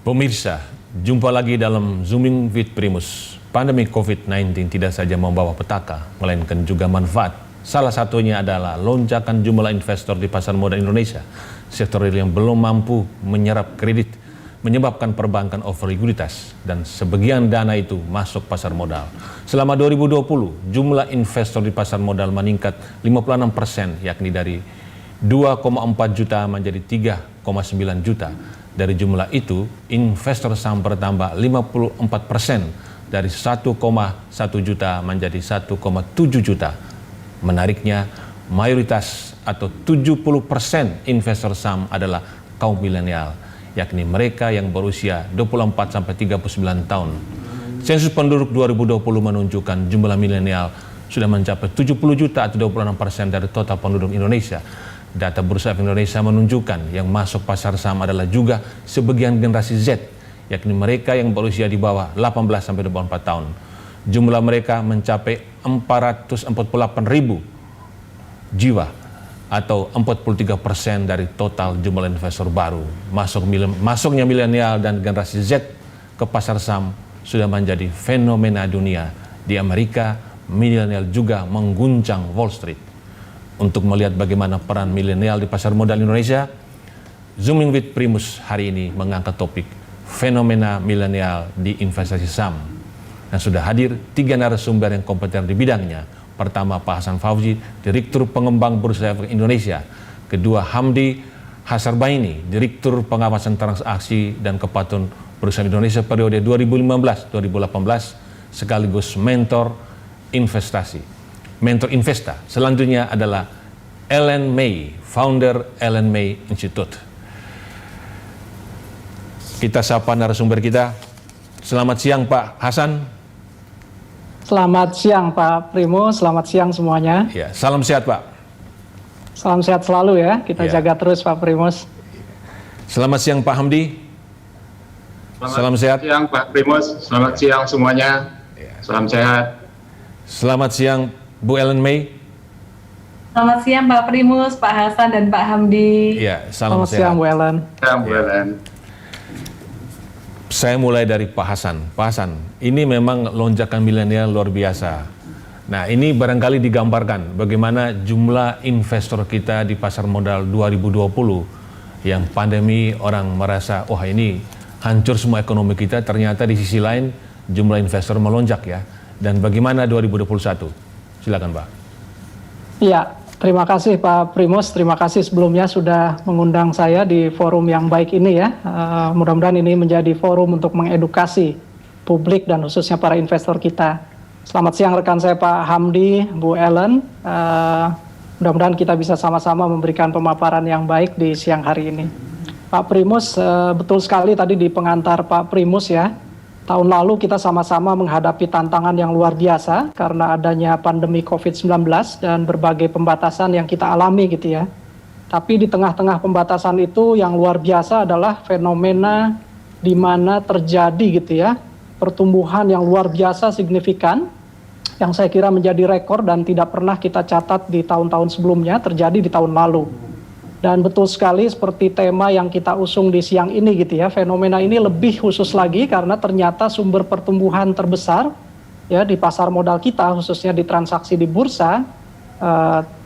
Pemirsa, jumpa lagi dalam Zooming with Primus. Pandemi COVID-19 tidak saja membawa petaka, melainkan juga manfaat. Salah satunya adalah lonjakan jumlah investor di pasar modal Indonesia. Sektor yang belum mampu menyerap kredit, menyebabkan perbankan over likuiditas, dan sebagian dana itu masuk pasar modal. Selama 2020, jumlah investor di pasar modal meningkat 56%, yakni dari 2,4 juta menjadi 3,9 juta. Dari jumlah itu, investor saham bertambah 54% dari 1,1 juta menjadi 1,7 juta. Menariknya, mayoritas atau 70% investor saham adalah kaum milenial, yakni mereka yang berusia 24-39 tahun. Sensus penduduk 2020 menunjukkan jumlah milenial sudah mencapai 70 juta atau 26% dari total penduduk Indonesia. Data Bursa Efek Indonesia menunjukkan yang masuk pasar saham adalah juga sebagian generasi Z, yakni mereka yang berusia di bawah 18-24 tahun. Jumlah mereka mencapai 448.000 jiwa atau 43% dari total jumlah investor baru. Masuknya milenial dan generasi Z ke pasar saham sudah menjadi fenomena dunia. Di Amerika, milenial juga mengguncang Wall Street. Untuk melihat bagaimana peran milenial di pasar modal Indonesia, Zooming with Primus hari ini mengangkat topik fenomena milenial di investasi saham. Dan sudah hadir 3 narasumber yang kompeten di bidangnya. Pertama, Pak Hasan Fauzi, Direktur Pengembang Bursa Efek Indonesia. Kedua, Hamdi Hasarbaini, Direktur Pengawasan Transaksi dan Kepatuhan Bursa Indonesia periode 2015-2018, sekaligus mentor Investa. Selanjutnya adalah Ellen May, founder Ellen May Institute. Kita sapa narasumber kita. Selamat siang Pak Hasan. Selamat siang Pak Primo, selamat siang semuanya. Ya, salam sehat Pak. Salam sehat selalu ya, kita jaga terus Pak Primus. Selamat siang Pak Hamdi. Salam sehat. Selamat siang Pak Primus, selamat siang semuanya. Salam sehat. Selamat siang Bu Ellen May. Selamat siang Pak Primus, Pak Hasan, dan Pak Hamdi. Ya, salam Selamat sehat. siang Bu Ellen. Siang Bu Ellen. Saya mulai dari Pak Hasan. Pak Hasan, ini memang lonjakan milenial luar biasa. Nah, ini barangkali digambarkan bagaimana jumlah investor kita di pasar modal 2020 yang pandemi orang merasa, wah ini hancur semua ekonomi kita, ternyata di sisi lain jumlah investor melonjak ya. Dan bagaimana 2021? Silakan Pak. Iya, terima kasih Pak Primus, terima kasih sebelumnya sudah mengundang saya di forum yang baik ini ya. Mudah-mudahan ini menjadi forum untuk mengedukasi publik dan khususnya para investor kita. Selamat siang rekan saya Pak Hamdi, Bu Ellen. Mudah-mudahan kita bisa sama-sama memberikan pemaparan yang baik di siang hari ini. Pak Primus, betul sekali tadi di pengantar Pak Primus ya. Tahun lalu kita sama-sama menghadapi tantangan yang luar biasa karena adanya pandemi COVID-19 dan berbagai pembatasan yang kita alami gitu ya. Tapi di tengah-tengah pembatasan itu yang luar biasa adalah fenomena di mana terjadi gitu ya, pertumbuhan yang luar biasa signifikan yang saya kira menjadi rekor dan tidak pernah kita catat di tahun-tahun sebelumnya, terjadi di tahun lalu. Dan betul sekali seperti tema yang kita usung di siang ini gitu ya, fenomena ini lebih khusus lagi karena ternyata sumber pertumbuhan terbesar ya di pasar modal kita, khususnya di transaksi di bursa,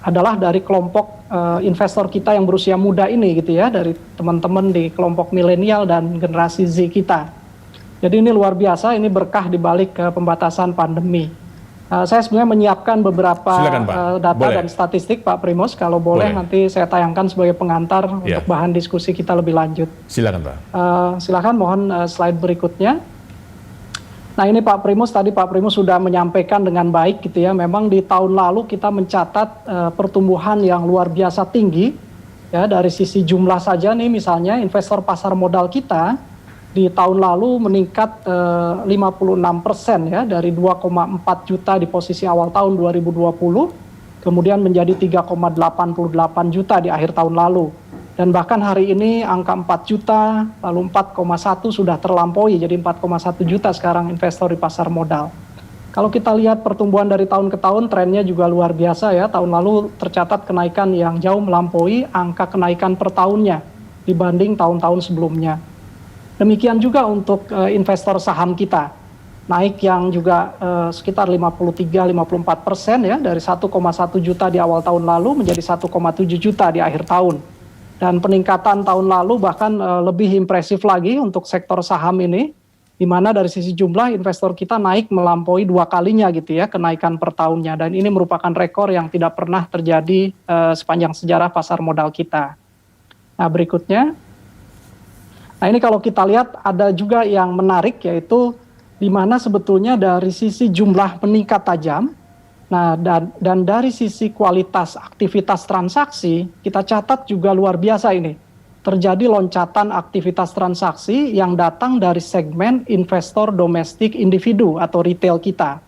adalah dari kelompok investor kita yang berusia muda ini gitu ya, dari teman-teman di kelompok milenial dan generasi Z kita. Jadi ini luar biasa, ini berkah di balik pembatasan pandemi. Saya sebenarnya menyiapkan beberapa data dan statistik Pak Primus, kalau boleh nanti saya tayangkan sebagai pengantar untuk bahan diskusi kita lebih lanjut. Silakan Pak. Silakan mohon slide berikutnya. Nah ini Pak Primus, tadi Pak Primus sudah menyampaikan dengan baik gitu ya, memang di tahun lalu kita mencatat pertumbuhan yang luar biasa tinggi ya, dari sisi jumlah saja nih misalnya investor pasar modal kita di tahun lalu meningkat 56% ya, dari 2,4 juta di posisi awal tahun 2020 kemudian menjadi 3,88 juta di akhir tahun lalu, dan bahkan hari ini angka 4 juta lalu 4,1 sudah terlampaui, jadi 4,1 juta sekarang investor di pasar modal. Kalau kita lihat pertumbuhan dari tahun ke tahun, trennya juga luar biasa ya. Tahun lalu tercatat kenaikan yang jauh melampaui angka kenaikan per tahunnya dibanding tahun-tahun sebelumnya. Demikian juga untuk investor saham kita, naik yang juga sekitar 53-54% ya, dari 1,1 juta di awal tahun lalu menjadi 1,7 juta di akhir tahun. Dan peningkatan tahun lalu bahkan lebih impresif lagi untuk sektor saham ini, di mana dari sisi jumlah investor kita naik melampaui 2 kalinya gitu ya, kenaikan per tahunnya. Dan ini merupakan rekor yang tidak pernah terjadi sepanjang sejarah pasar modal kita. Nah berikutnya, nah ini kalau kita lihat ada juga yang menarik, yaitu di mana sebetulnya dari sisi jumlah meningkat tajam, nah dan dari sisi kualitas aktivitas transaksi, kita catat juga luar biasa ini. Terjadi loncatan aktivitas transaksi yang datang dari segmen investor domestik individu atau retail kita,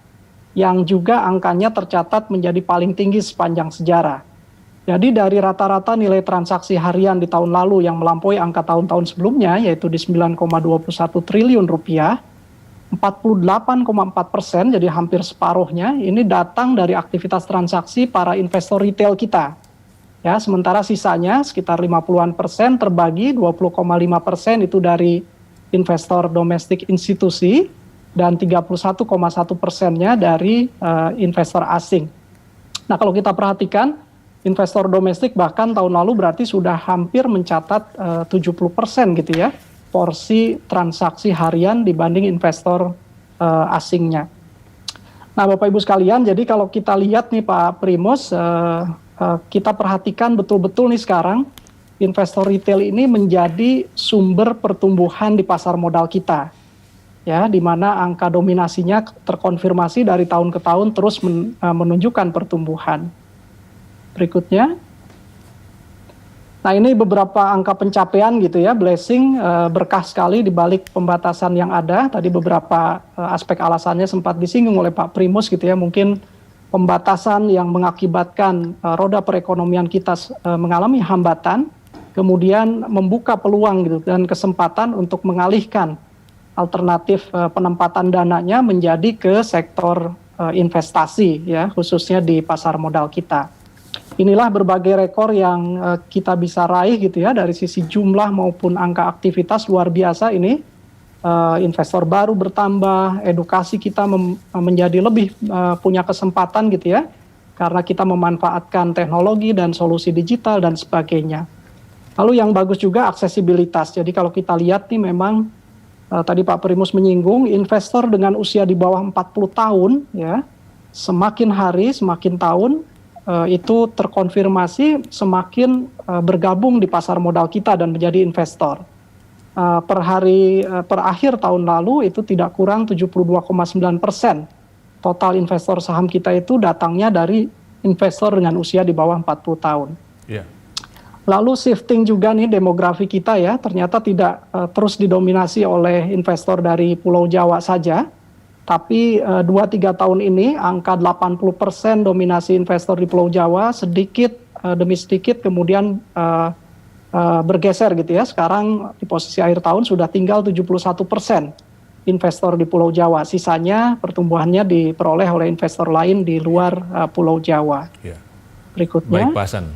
yang juga angkanya tercatat menjadi paling tinggi sepanjang sejarah. Jadi dari rata-rata nilai transaksi harian di tahun lalu yang melampaui angka tahun-tahun sebelumnya, yaitu di 9,21 triliun rupiah, 48,4%, jadi hampir separuhnya, ini datang dari aktivitas transaksi para investor retail kita. Ya, sementara sisanya sekitar 50-an% terbagi, 20,5% itu dari investor domestik institusi, dan 31,1%-nya dari investor asing. Nah, kalau kita perhatikan, investor domestik bahkan tahun lalu berarti sudah hampir mencatat 70% gitu ya, porsi transaksi harian dibanding investor asingnya. Nah Bapak Ibu sekalian, jadi kalau kita lihat nih Pak Primus, kita perhatikan betul-betul nih sekarang, investor retail ini menjadi sumber pertumbuhan di pasar modal kita. Ya, di mana angka dominasinya terkonfirmasi dari tahun ke tahun terus menunjukkan pertumbuhan. Berikutnya. Nah ini beberapa angka pencapaian gitu ya, blessing, berkah sekali di balik pembatasan yang ada. Tadi beberapa aspek alasannya sempat disinggung oleh Pak Primus gitu ya, mungkin pembatasan yang mengakibatkan roda perekonomian kita mengalami hambatan, kemudian membuka peluang gitu dan kesempatan untuk mengalihkan alternatif penempatan dananya menjadi ke sektor investasi ya, khususnya di pasar modal kita. Inilah berbagai rekor yang kita bisa raih gitu ya, dari sisi jumlah maupun angka aktivitas luar biasa ini. Investor baru bertambah, edukasi kita menjadi lebih punya kesempatan gitu ya, karena kita memanfaatkan teknologi dan solusi digital dan sebagainya. Lalu yang bagus juga aksesibilitas. Jadi kalau kita lihat nih memang tadi Pak Primus menyinggung, investor dengan usia di bawah 40 tahun ya, semakin hari semakin tahun itu terkonfirmasi semakin bergabung di pasar modal kita dan menjadi investor. Per akhir tahun lalu itu tidak kurang 72,9% total investor saham kita itu datangnya dari investor dengan usia di bawah 40 tahun. Yeah. Lalu shifting juga nih demografi kita ya, ternyata tidak terus didominasi oleh investor dari Pulau Jawa saja. Tapi 2-3 tahun ini angka 80% dominasi investor di Pulau Jawa sedikit demi sedikit kemudian bergeser gitu ya. Sekarang di posisi akhir tahun sudah tinggal 71% investor di Pulau Jawa. Sisanya pertumbuhannya diperoleh oleh investor lain di luar Pulau Jawa. Ya. Berikutnya. Baik Pak Hasan.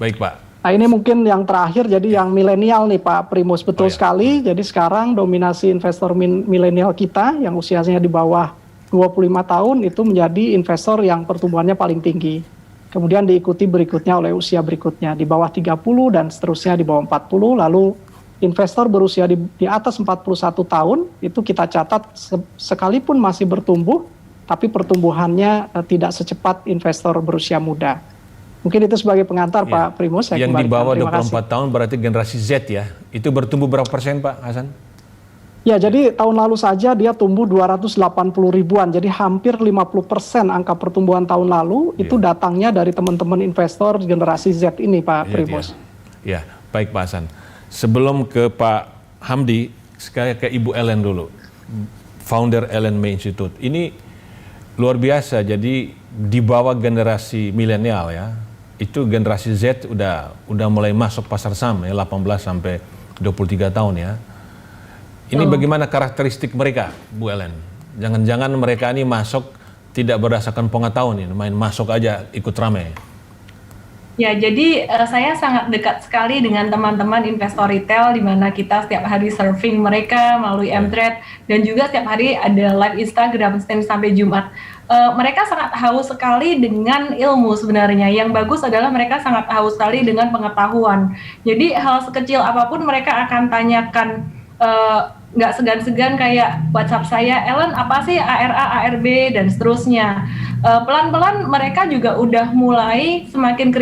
Baik Pak. Nah ini mungkin yang terakhir, jadi yang milenial nih Pak Primus, betul sekali. Jadi sekarang dominasi investor milenial kita yang usianya di bawah 25 tahun itu menjadi investor yang pertumbuhannya paling tinggi. Kemudian diikuti berikutnya oleh usia berikutnya di bawah 30 dan seterusnya di bawah 40. Lalu investor berusia di atas 41 tahun itu kita catat sekalipun masih bertumbuh, tapi pertumbuhannya tidak secepat investor berusia muda. Mungkin itu sebagai pengantar ya. Pak Primus. Yang di bawah 24 tahun berarti generasi Z ya. Itu bertumbuh berapa persen Pak Hasan? Ya jadi tahun lalu saja dia tumbuh 280 ribuan. Jadi hampir 50% angka pertumbuhan tahun lalu itu datangnya dari teman-teman investor generasi Z ini Pak Primus. Ya, baik Pak Hasan. Sebelum ke Pak Hamdi, sekali ke Ibu Ellen dulu. Founder Ellen May Institute. Ini luar biasa, jadi di bawah generasi milenial ya. Itu generasi Z udah mulai masuk pasar saham ya, 18 sampai 23 tahun ya. Ini bagaimana karakteristik mereka, Bu Ellen? Jangan-jangan mereka ini masuk tidak berdasarkan pengetahuan, ini main masuk aja ikut ramai. Ya, jadi saya sangat dekat sekali dengan teman-teman investor retail di mana kita setiap hari surfing mereka melalui Mtrade dan juga setiap hari ada live Instagram Senin sampai Jumat. Mereka sangat haus sekali dengan ilmu sebenarnya. Yang bagus adalah mereka sangat haus sekali dengan pengetahuan. Jadi hal sekecil apapun mereka akan tanyakan, nggak segan-segan kayak WhatsApp saya, Ellen apa sih ARA, ARB dan seterusnya. Pelan-pelan mereka juga udah mulai semakin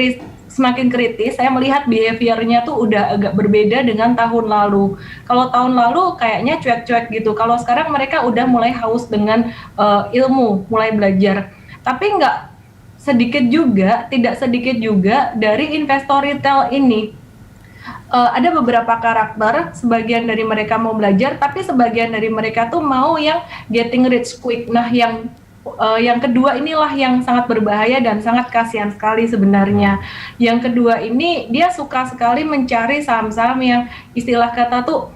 kritis. Saya melihat behaviornya tuh udah agak berbeda dengan tahun lalu. Kalau tahun lalu kayaknya cuek-cuek gitu. Kalau sekarang mereka udah mulai haus dengan ilmu, mulai belajar. Tapi tidak sedikit juga dari investor retail ini. Ada beberapa karakter, sebagian dari mereka mau belajar, tapi sebagian dari mereka tuh mau yang getting rich quick. Nah, yang kedua inilah yang sangat berbahaya dan sangat kasihan sekali sebenarnya. Yang kedua ini dia suka sekali mencari saham-saham yang istilah kata tuh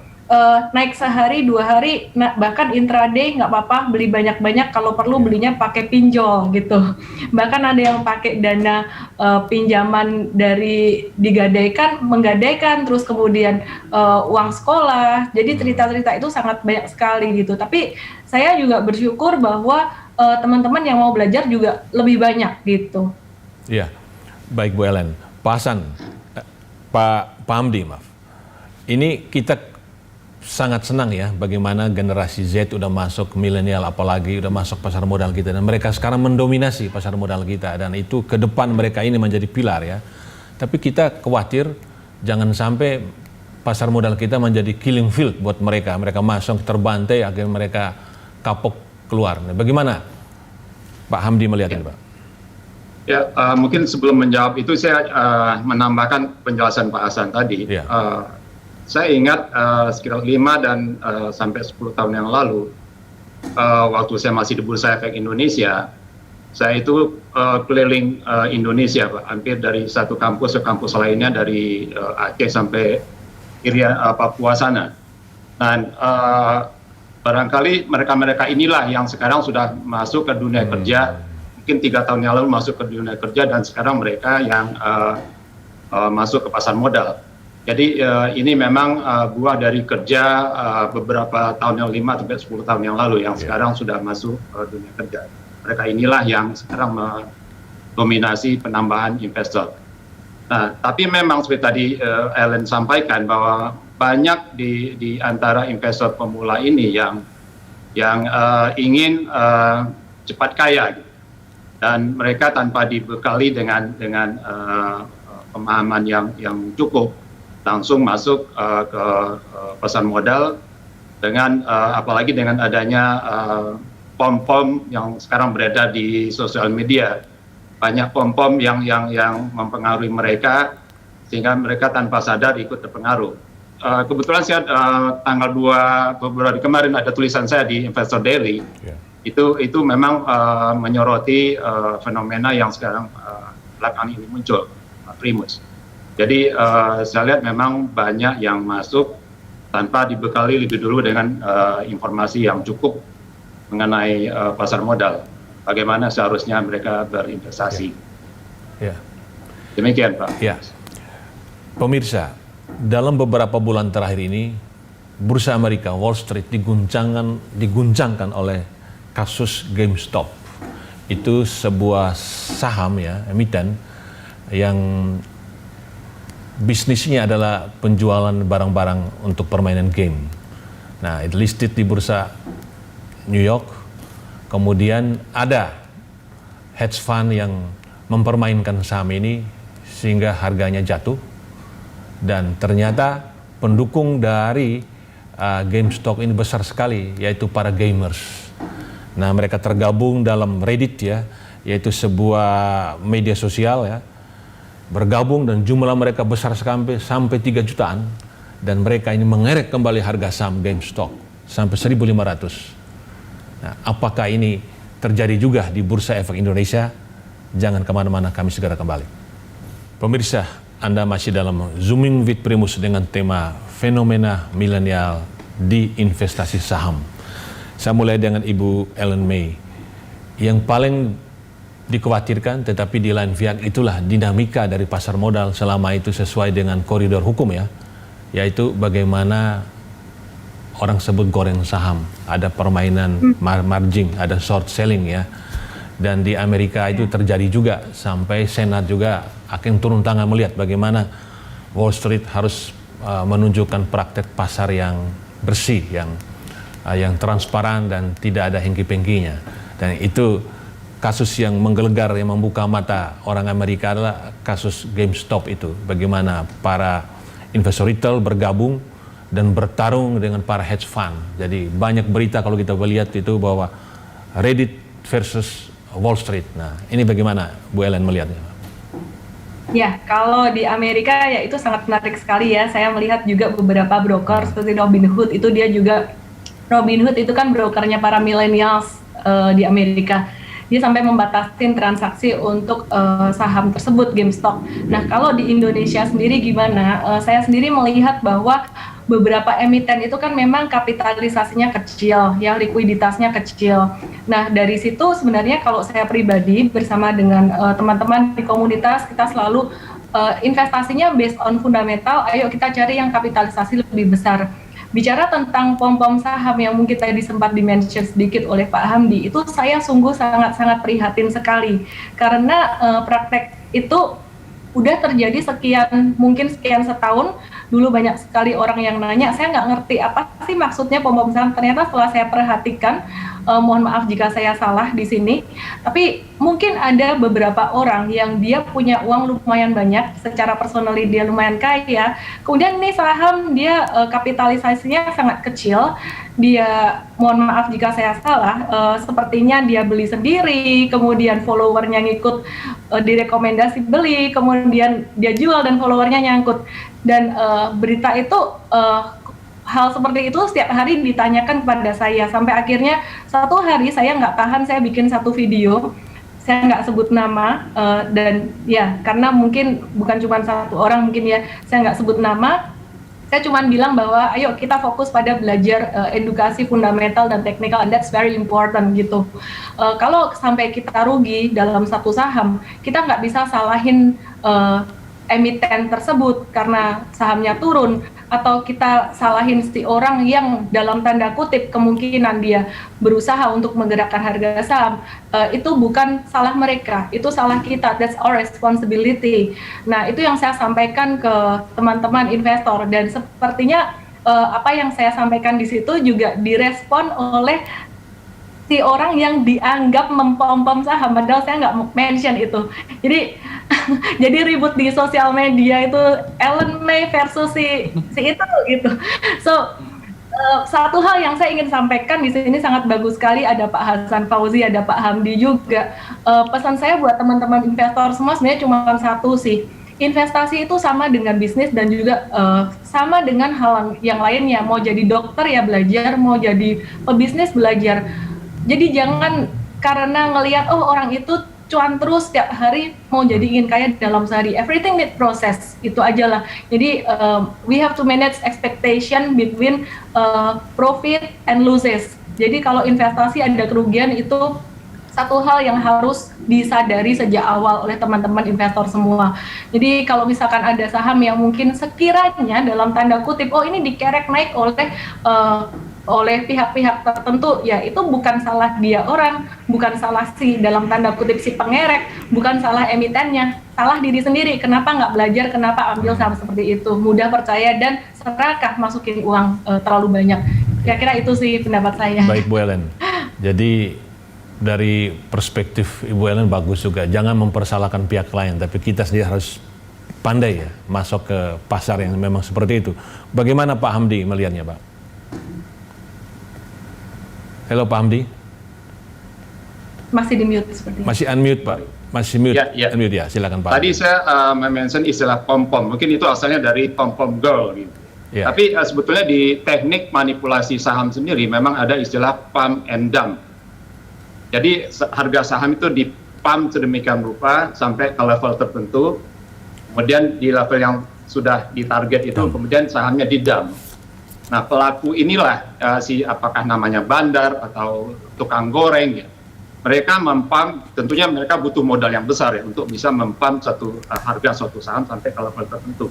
naik sehari 2 hari, bahkan intraday nggak apa-apa, beli banyak-banyak, kalau perlu belinya pakai pinjol gitu. Bahkan ada yang pakai dana pinjaman dari menggadaikan terus kemudian uang sekolah. Jadi cerita-cerita itu sangat banyak sekali gitu. Tapi saya juga bersyukur bahwa teman-teman yang mau belajar juga lebih banyak gitu. Iya, baik Bu Ellen. Pak Hasan, Pak Hamdi, maaf. Ini kita sangat senang ya bagaimana generasi Z udah masuk milenial, apalagi udah masuk pasar modal kita, dan mereka sekarang mendominasi pasar modal kita, dan itu ke depan mereka ini menjadi pilar ya. Tapi kita khawatir jangan sampai pasar modal kita menjadi killing field buat mereka. Mereka masuk terbantai, akhirnya mereka kapok keluar. Nah, bagaimana Pak Hamdi melihat ini, Pak? Ya, mungkin sebelum menjawab itu saya menambahkan penjelasan Pak Hasan tadi. Ya. Saya ingat sekitar 5 dan sampai 10 tahun yang lalu, waktu saya masih di Bursa Efek Indonesia, saya itu keliling Indonesia, Pak, hampir dari satu kampus ke kampus lainnya, dari Aceh sampai Papua sana. Dan barangkali mereka-mereka inilah yang sekarang sudah masuk ke dunia kerja, mungkin 3 tahun yang lalu masuk ke dunia kerja, dan sekarang mereka yang masuk ke pasar modal. Jadi ini memang buah dari kerja beberapa tahun yang 5 sampai 10 tahun yang lalu yang sekarang sudah masuk dunia kerja. Mereka inilah yang sekarang mendominasi penambahan investor. Nah, tapi memang seperti tadi Ellen sampaikan bahwa banyak di antara investor pemula ini yang ingin cepat kaya, gitu. Dan mereka tanpa dibekali dengan pemahaman yang cukup, langsung masuk ke pasar modal dengan apalagi dengan adanya pom-pom yang sekarang beredar di sosial media. Banyak pom-pom yang mempengaruhi mereka sehingga mereka tanpa sadar ikut terpengaruh. Kebetulan saya tanggal 2 Februari kemarin ada tulisan saya di Investor Daily. Itu memang menyoroti fenomena yang sekarang belakangan ini muncul, Pak Primus. Jadi saya lihat memang banyak yang masuk tanpa dibekali lebih dulu dengan informasi yang cukup mengenai pasar modal. Bagaimana seharusnya mereka berinvestasi. Ya. Demikian, Pak. Ya. Pemirsa, dalam beberapa bulan terakhir ini, Bursa Amerika, Wall Street diguncangkan oleh kasus GameStop. Itu sebuah saham ya, emiten yang bisnisnya adalah penjualan barang-barang untuk permainan game. Nah, itu listed di bursa New York. Kemudian ada hedge fund yang mempermainkan saham ini sehingga harganya jatuh. Dan ternyata pendukung dari GameStop ini besar sekali, yaitu para gamers. Nah, mereka tergabung dalam Reddit ya, yaitu sebuah media sosial ya. Bergabung dan jumlah mereka besar sampai 3 jutaan, dan mereka ini mengerek kembali harga saham GameStop sampai 1.500. Nah, apakah ini terjadi juga di Bursa Efek Indonesia? Jangan kemana-mana, kami segera kembali. Pemirsa, Anda masih dalam Zooming with Primus dengan tema fenomena milenial di investasi saham. Saya mulai dengan Ibu Ellen May. Yang paling dikhawatirkan, tetapi di lain pihak itulah dinamika dari pasar modal selama itu sesuai dengan koridor hukum ya, yaitu bagaimana orang sebut goreng saham, ada permainan margin, ada short selling ya. Dan di Amerika itu terjadi juga sampai Senat juga akan turun tangan melihat bagaimana Wall Street harus menunjukkan praktek pasar yang bersih, yang transparan dan tidak ada hengki-pengkinya. Dan itu kasus yang menggelegar, yang membuka mata orang Amerika adalah kasus GameStop itu. Bagaimana para investor retail bergabung dan bertarung dengan para hedge fund. Jadi banyak berita kalau kita lihat itu bahwa Reddit versus Wall Street. Nah, ini bagaimana Bu Ellen melihatnya? Ya, kalau di Amerika ya itu sangat menarik sekali ya. Saya melihat juga beberapa broker seperti Robinhood itu Robinhood itu kan brokernya para millennials di Amerika. Dia sampai membatasin transaksi untuk saham tersebut, GameStop. Nah, kalau di Indonesia sendiri gimana? Saya sendiri melihat bahwa beberapa emiten itu kan memang kapitalisasinya kecil, ya likuiditasnya kecil. Nah, dari situ sebenarnya kalau saya pribadi bersama dengan teman-teman di komunitas, kita selalu investasinya based on fundamental, ayo kita cari yang kapitalisasi lebih besar. Bicara tentang pom-pom saham yang mungkin tadi sempat di-mention sedikit oleh Pak Hamdi, itu saya sungguh sangat-sangat prihatin sekali. Karena praktek itu udah terjadi sekian setahun. Dulu banyak sekali orang yang nanya, saya nggak ngerti apa sih maksudnya pom-pom saham. Ternyata setelah saya perhatikan, mohon maaf jika saya salah di sini, tapi mungkin ada beberapa orang yang dia punya uang lumayan banyak, secara personally dia lumayan kaya, kemudian nih saham dia kapitalisasinya sangat kecil, dia mohon maaf jika saya salah, sepertinya dia beli sendiri, kemudian followernya ngikut direkomendasi beli, kemudian dia jual dan followernya nyangkut. Dan berita itu hal seperti itu setiap hari ditanyakan kepada saya, sampai akhirnya satu hari saya nggak tahan, saya bikin satu video, saya nggak sebut nama, dan ya karena mungkin bukan cuma satu orang, mungkin ya saya nggak sebut nama, saya cuma bilang bahwa ayo kita fokus pada belajar edukasi fundamental dan teknikal, and that's very important gitu. Kalau sampai kita rugi dalam satu saham, kita nggak bisa salahin emiten tersebut karena sahamnya turun, atau kita salahin si orang yang dalam tanda kutip kemungkinan dia berusaha untuk menggerakkan harga saham. Itu bukan salah mereka, itu salah kita, that's our responsibility. Nah, itu yang saya sampaikan ke teman-teman investor, dan sepertinya apa yang saya sampaikan di situ juga direspon oleh si orang yang dianggap mempom-pom saham, padahal saya nggak mention itu. Jadi ribut di sosial media itu Ellen May versus si itu gitu. So satu hal yang saya ingin sampaikan di sini sangat bagus sekali, ada Pak Hasan Fauzi, ada Pak Hamdi juga. Pesan saya buat teman-teman investor semua sebenarnya cuma satu sih. Investasi itu sama dengan bisnis dan juga sama dengan hal yang lainnya. Mau jadi dokter ya belajar, mau jadi pebisnis belajar. Jadi jangan karena ngelihat orang itu cuan terus setiap hari mau jadi ingin kaya dalam sehari. Everything need process, itu aja lah. Jadi we have to manage expectation between profit and losses. Jadi kalau investasi ada kerugian, itu satu hal yang harus disadari sejak awal oleh teman-teman investor semua. Jadi kalau misalkan ada saham yang mungkin sekiranya dalam tanda kutip, ini dikerek naik oleh pihak-pihak tertentu, ya itu bukan salah dia orang, bukan salah si dalam tanda kutip si pengerek, bukan salah emitennya, salah diri sendiri. Kenapa nggak belajar, kenapa ambil saham seperti itu, mudah percaya dan serakah masukin uang terlalu banyak. Kira-kira itu sih pendapat saya. Baik Bu Ellen, jadi dari perspektif Ibu Ellen bagus juga, jangan mempersalahkan pihak lain, tapi kita sendiri harus pandai ya masuk ke pasar yang memang seperti itu. Bagaimana Pak Hamdi melihatnya, Pak? Halo Pak Hamdi. Masih di mute sepertinya. Masih unmute Pak. Masih mute. Ya. Unmute ya, silakan Pak. Tadi saya mention istilah pom-pom, mungkin itu asalnya dari pom-pom girl gitu. Ya. Tapi sebetulnya di teknik manipulasi saham sendiri memang ada istilah pump and dump. Jadi harga saham itu dipump sedemikian rupa sampai ke level tertentu, kemudian di level yang sudah ditarget itu kemudian sahamnya di-dump. Nah, pelaku inilah apakah namanya bandar atau tukang goreng ya, mereka mempam, tentunya mereka butuh modal yang besar ya untuk bisa mempam harga suatu saham sampai ke level tertentu.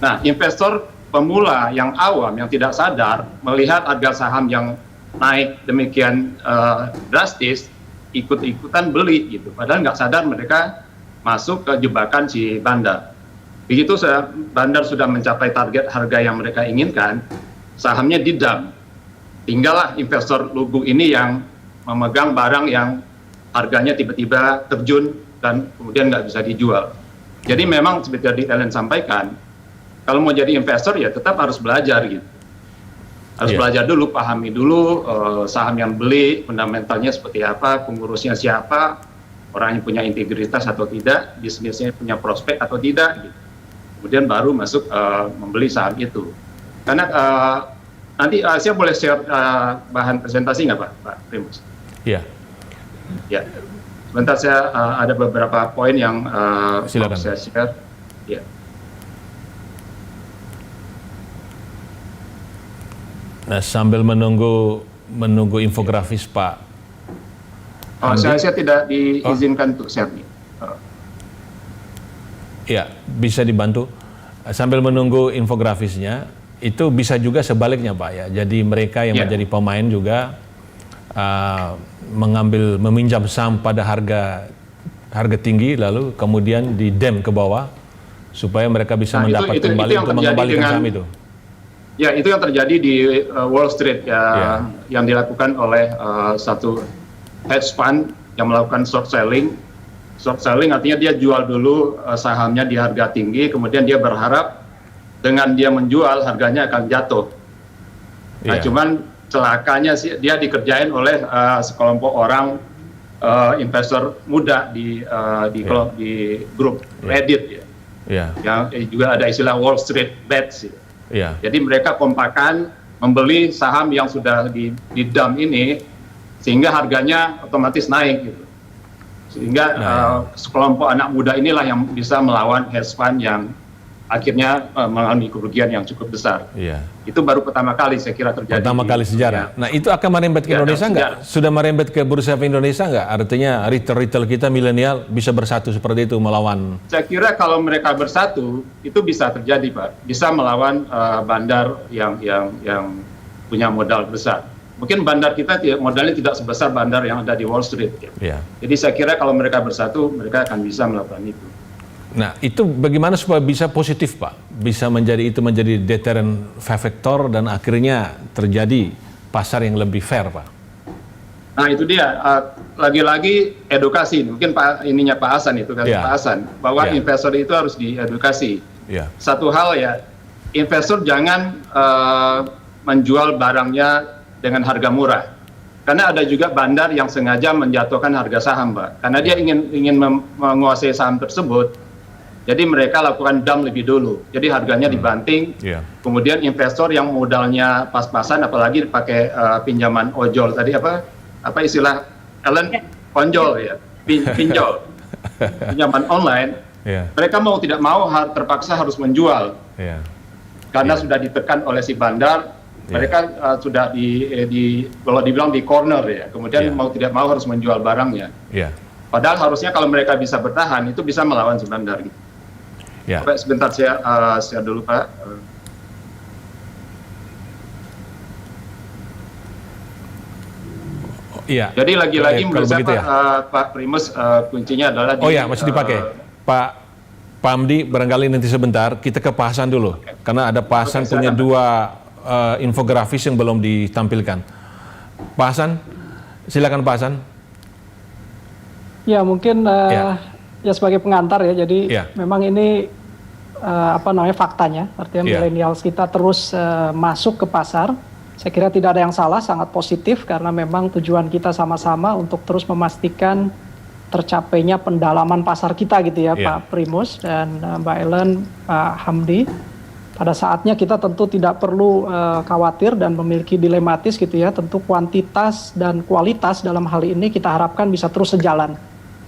Nah, investor pemula yang awam yang tidak sadar melihat harga saham yang naik demikian drastis, ikut-ikutan beli gitu. Padahal nggak sadar mereka masuk ke jebakan si bandar. Begitu bandar sudah mencapai target harga yang mereka inginkan, sahamnya didump. Tinggallah investor lugu ini yang memegang barang yang harganya tiba-tiba terjun dan kemudian nggak bisa dijual. Jadi memang seperti tadi Ellen sampaikan, kalau mau jadi investor ya tetap harus belajar gitu. Harus belajar dulu, pahami dulu saham yang beli, fundamentalnya seperti apa, pengurusnya siapa, orang yang punya integritas atau tidak, bisnisnya punya prospek atau tidak gitu. Kemudian baru masuk membeli saham itu. Karena nanti saya boleh share bahan presentasi nggak Pak Primus? Iya. Ya. Sebentar saya ada beberapa poin yang silakan saya share. Ya. Nah, sambil menunggu infografis Pak. Saya tidak diizinkan untuk share nih. Ya, bisa dibantu. Sambil menunggu infografisnya, itu bisa juga sebaliknya Pak ya. Jadi mereka yang menjadi pemain juga meminjam saham pada harga tinggi, lalu kemudian didem ke bawah supaya mereka bisa mendapat kembali untuk mengembalikan saham itu. Ya, itu yang terjadi di Wall Street ya, yang dilakukan oleh satu hedge fund yang melakukan short selling. Short selling artinya dia jual dulu sahamnya di harga tinggi, kemudian dia berharap dengan dia menjual harganya akan jatuh. Nah, cuman celakanya sih dia dikerjain oleh sekelompok orang investor muda di grup Reddit ya. Yang juga ada istilah Wall Street Bets. Jadi mereka kompakan membeli saham yang sudah di dump ini sehingga harganya otomatis naik gitu. Sehingga sekelompok anak muda inilah yang bisa melawan hedge fund yang akhirnya mengalami kerugian yang cukup besar. Itu baru pertama kali saya kira terjadi. Pertama kali sejarah. Nah, itu akan merembet ke Indonesia nggak? Sudah merembet ke bursa efek Indonesia nggak? Artinya retail kita milenial bisa bersatu seperti itu melawan. Saya kira kalau mereka bersatu itu bisa terjadi Pak. Bisa melawan bandar yang punya modal besar. Mungkin bandar kita modalnya tidak sebesar bandar yang ada di Wall Street. Jadi saya kira kalau mereka bersatu mereka akan bisa melakukan itu. Nah, itu bagaimana supaya bisa positif, Pak? Bisa menjadi deterrent factor dan akhirnya terjadi pasar yang lebih fair, Pak? Nah, itu dia. Lagi-lagi edukasi. Mungkin Pak Hasan itu kan, Pak Hasan, bahwa investor itu harus diedukasi. Satu hal ya, investor jangan menjual barangnya dengan harga murah. Karena ada juga bandar yang sengaja menjatuhkan harga saham, Pak. Karena dia ingin menguasai saham tersebut. Jadi mereka lakukan dump lebih dulu. Jadi harganya dibanting. Kemudian investor yang modalnya pas-pasan, apalagi pakai pinjaman ojol tadi apa istilah Ellen? Ponjol ya, pinjol, pinjaman online. Mereka mau tidak mau terpaksa harus menjual. Karena sudah ditekan oleh si bandar. Mereka sudah kalau dibilang di corner ya. Kemudian mau tidak mau harus menjual barangnya. Padahal harusnya kalau mereka bisa bertahan itu bisa melawan si bandar. Gitu. Sebentar saya share dulu Pak. Jadi lagi-lagi menurut saya Pak Primus kuncinya adalah masih dipakai. Pak Hamdi barangkali nanti sebentar kita ke Pak Hasan dulu karena ada Pak Hasan punya dua infografis yang belum ditampilkan. Pak Hasan, silakan Pak Hasan. Ya mungkin ya sebagai pengantar ya, jadi memang ini faktanya, artinya millennials kita terus masuk ke pasar. Saya kira tidak ada yang salah, sangat positif karena memang tujuan kita sama-sama untuk terus memastikan tercapainya pendalaman pasar kita gitu ya Pak Primus dan Mbak Ellen, Pak Hamdi. Pada saatnya kita tentu tidak perlu khawatir dan memiliki dilematis gitu ya, tentu kuantitas dan kualitas dalam hal ini kita harapkan bisa terus sejalan.